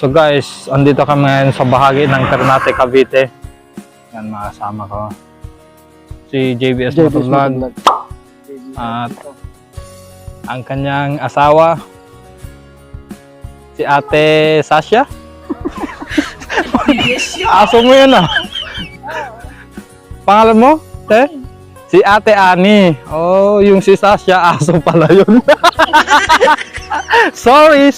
So guys, andito kami ngayon sa bahagi ng Ternate, Cavite. Yan, mga kasama ko. Si JBS Motovlog. At ang kanyang asawa, si Ate Sasha. Aso mo yun ah. Pangalan mo? Te? Si Ate Ani. Oh, yung si Sasha, aso pala yun. Sorry.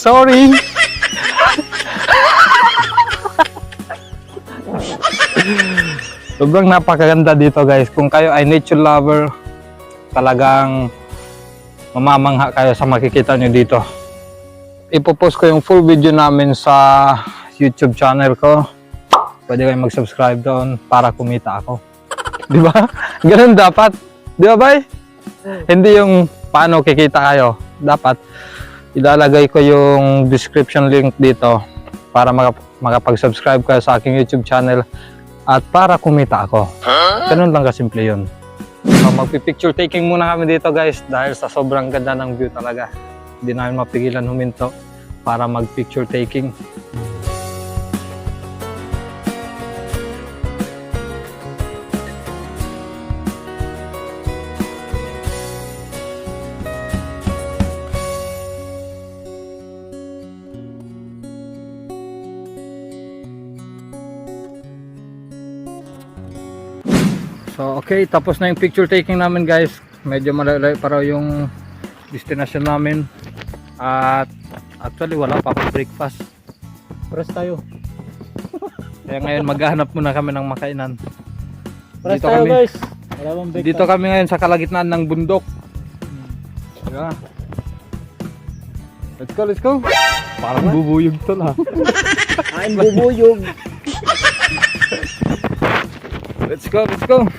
Sobrang napakaganda dito guys. Kung kayo ay nature lover, talagang mamamangha kayo sa makikita nyo dito. Ipopost ko yung full video namin sa YouTube channel ko. Pwede kayong mag-subscribe doon para kumita ako. Di ba? Ganun dapat. Di ba, bay? Hindi yung paano kikita kayo. Dapat ilalagay ko yung description link dito para makapag-subscribe kayo sa aking YouTube channel at para kumita ako. Ganun lang kasimple yun. So, magpipicture taking muna kami dito guys dahil sa sobrang ganda ng view talaga. Hindi namin mapigilan huminto para mag-picture taking. So okay, tapos na yung picture taking namin guys. Medyo malayo para yung destination namin. At actually wala pa akong breakfast. Press tayo. Kaya ngayon maghahanap muna kami ng makainan. Press tayo guys. Dito kami ngayon sa kalagitnaan ng bundok. Yeah. Let's go. Parang bubuyog to na. Kain bubuyog. Let's go.